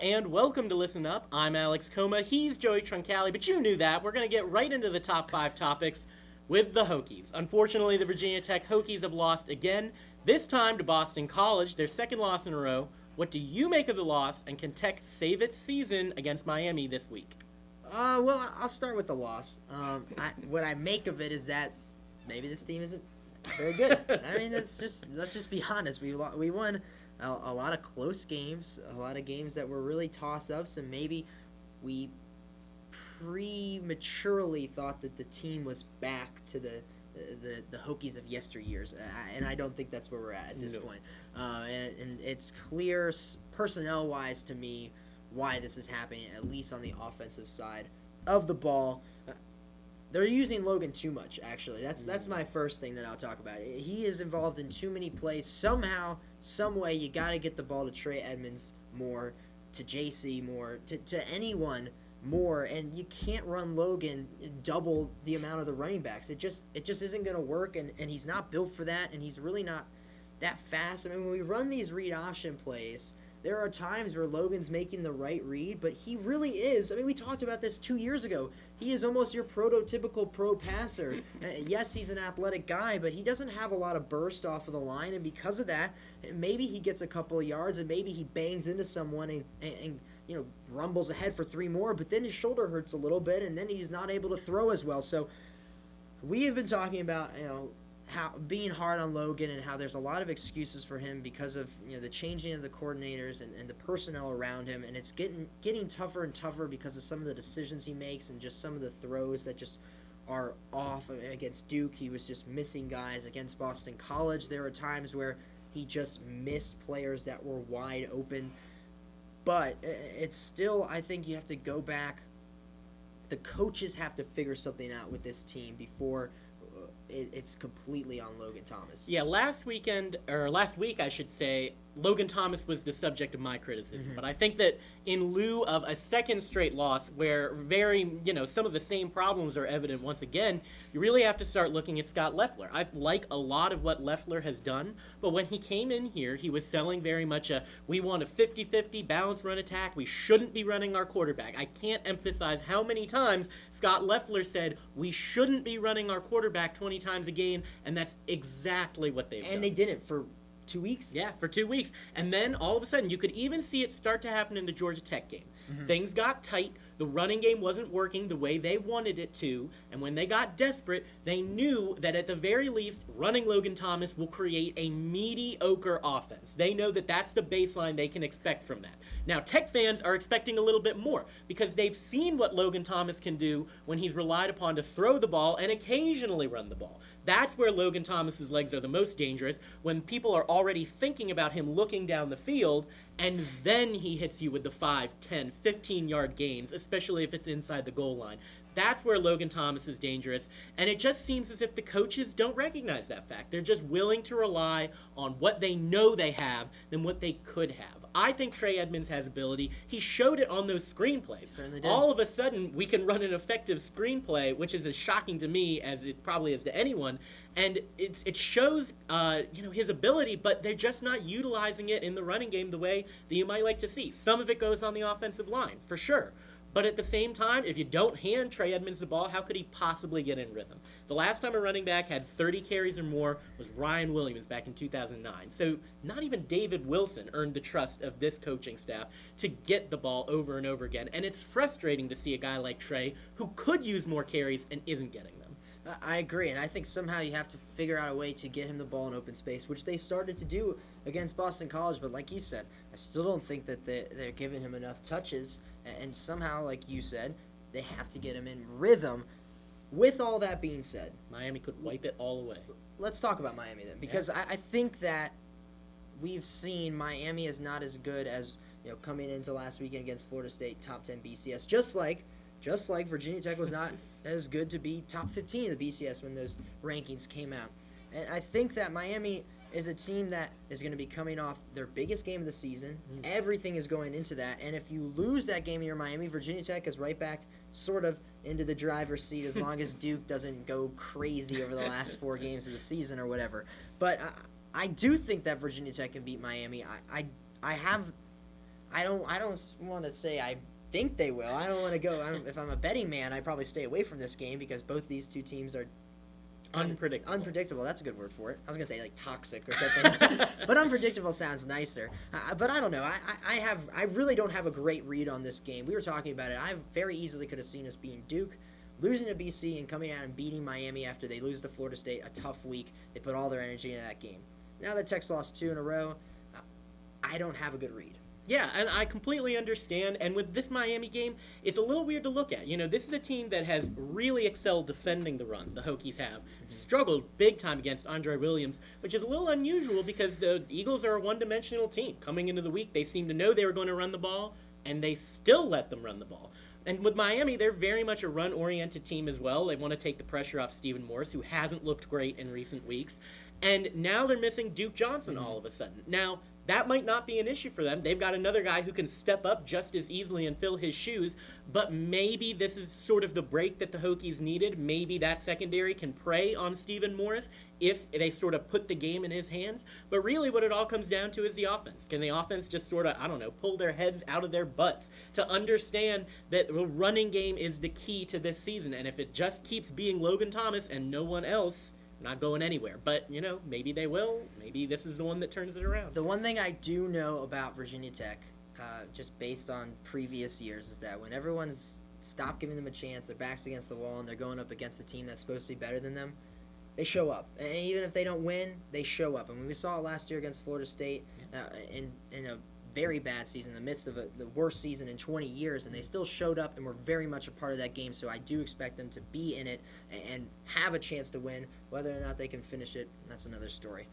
and welcome to Listen Up. I'm Alex Coma, he's Joey Truncali, but you knew that. We're going to get right into the top 5 topics with the Hokies. Unfortunately, the Virginia Tech Hokies have lost again, this time to Boston College, their second loss in a row. What do you make of the loss, and can Tech save its season against Miami this week? Well, I'll start with the loss. What I make of it is that maybe this team isn't very good. I mean, let's just be honest. We won a lot of close games, a lot of games that were really toss-ups, and maybe we prematurely thought that the team was back to the Hokies of yesteryears, and I don't think that's where we're at this point. And it's clear personnel-wise to me why this is happening, at least on the offensive side of the ball. They're using Logan too much, actually. That's my first thing that I'll talk about. He is involved in too many plays. Somehow, some way, you got to get the ball to Trey Edmonds more, to JC more, to anyone more, and you can't run Logan double the amount of the running backs. It just isn't going to work, and he's not built for that, and he's really not that fast. I mean, when we run these read option plays, there are times where Logan's making the right read, but he really is. I mean, we talked about this 2 years ago. He is almost your prototypical pro passer. Yes, he's an athletic guy, but he doesn't have a lot of burst off of the line, and because of that, maybe he gets a couple of yards, and maybe he bangs into someone and rumbles ahead for 3 more, but then his shoulder hurts a little bit, and then he's not able to throw as well. So we have been talking about, how being hard on Logan and how there's a lot of excuses for him because of the changing of the coordinators and the personnel around him, and it's getting tougher and tougher because of some of the decisions he makes and just some of the throws that just are off. Against Duke, he was just missing guys. Against Boston College, there were times where he just missed players that were wide open. But it's still, I think you have to go back. The coaches have to figure something out with this team before it's completely on Logan Thomas. Yeah, last week, I should say, Logan Thomas was the subject of my criticism. But I think that in lieu of a second straight loss where some of the same problems are evident once again, you really have to start looking at Scott Loeffler. I like a lot of what Loeffler has done, but when he came in here, he was selling very much we want a 50-50 balanced run attack. We shouldn't be running our quarterback. I can't emphasize how many times Scott Loeffler said we shouldn't be running our quarterback 20 times a game, and that's exactly what they've done. And they didn't for 2 weeks? Yeah, for 2 weeks. And then all of a sudden, you could even see it start to happen in the Georgia Tech game. Things got tight. The running game wasn't working the way they wanted it to. And when they got desperate, they knew that at the very least, running Logan Thomas will create a mediocre offense. They know that that's the baseline they can expect from that. Now, Tech fans are expecting a little bit more because they've seen what Logan Thomas can do when he's relied upon to throw the ball and occasionally run the ball. That's where Logan Thomas's legs are the most dangerous, when people are already thinking about him looking down the field, and then he hits you with the 5, 10, 15-yard gains, especially if it's inside the goal line. That's where Logan Thomas is dangerous, and it just seems as if the coaches don't recognize that fact. They're just willing to rely on what they know they have than what they could have. I think Trey Edmonds has ability. He showed it on those screenplays. Certainly did. All of a sudden, we can run an effective screenplay, which is as shocking to me as it probably is to anyone. And it shows his ability, but they're just not utilizing it in the running game the way that you might like to see. Some of it goes on the offensive line, for sure. But at the same time, if you don't hand Trey Edmonds the ball, how could he possibly get in rhythm? The last time a running back had 30 carries or more was Ryan Williams back in 2009. So not even David Wilson earned the trust of this coaching staff to get the ball over and over again. And it's frustrating to see a guy like Trey who could use more carries and isn't getting them. I agree, and I think somehow you have to figure out a way to get him the ball in open space, which they started to do against Boston College. But like you said, I still don't think that they're giving him enough touches, and somehow, like you said, they have to get him in rhythm. With all that being said, Miami could wipe it all away. Let's talk about Miami then, because I think that we've seen Miami is not as good as coming into last weekend against Florida State, top 10 BCS, just like Virginia Tech was not as good to be top 15 of the BCS when those rankings came out. And I think that Miami is a team that is going to be coming off their biggest game of the season. Everything is going into that. And if you lose that game in your Miami, Virginia Tech is right back sort of into the driver's seat as long as Duke doesn't go crazy over the last 4 games of the season or whatever. But I do think that Virginia Tech can beat Miami. I have I don't want to say I think they will. I don't want to go. If I'm a betting man, I'd probably stay away from this game because both these two teams are unpredictable. That's a good word for it. I was gonna say like toxic or something, but unpredictable sounds nicer. But I don't know. I really don't have a great read on this game. We were talking about it. I very easily could have seen us being Duke, losing to BC, and coming out and beating Miami after they lose to Florida State. A tough week. They put all their energy into that game. Now that Tech's lost 2 in a row, I don't have a good read. Yeah, and I completely understand. And with this Miami game, it's a little weird to look at. You know, this is a team that has really excelled defending the run. The Hokies have struggled big time against Andre Williams, which is a little unusual because the Eagles are a one-dimensional team. Coming into the week, they seemed to know they were going to run the ball, and they still let them run the ball. And with Miami, they're very much a run-oriented team as well. They want to take the pressure off Stephen Morris, who hasn't looked great in recent weeks. And now they're missing Duke Johnson all of a sudden. Now, that might not be an issue for them. They've got another guy who can step up just as easily and fill his shoes, but maybe this is sort of the break that the Hokies needed. Maybe that secondary can prey on Stephen Morris if they sort of put the game in his hands. But really what it all comes down to is the offense. Can the offense just sort of, pull their heads out of their butts to understand that the running game is the key to this season? And if it just keeps being Logan Thomas and no one else, not going anywhere. But, maybe they will. Maybe this is the one that turns it around. The one thing I do know about Virginia Tech, just based on previous years, is that when everyone's stopped giving them a chance, their back's against the wall, and they're going up against a team that's supposed to be better than them, they show up. And even if they don't win, they show up. And we saw it last year against Florida State in a very bad season, in the midst of the worst season in 20 years, and they still showed up and were very much a part of that game. So I do expect them to be in it and have a chance to win. Whether or not they can finish it, that's another story.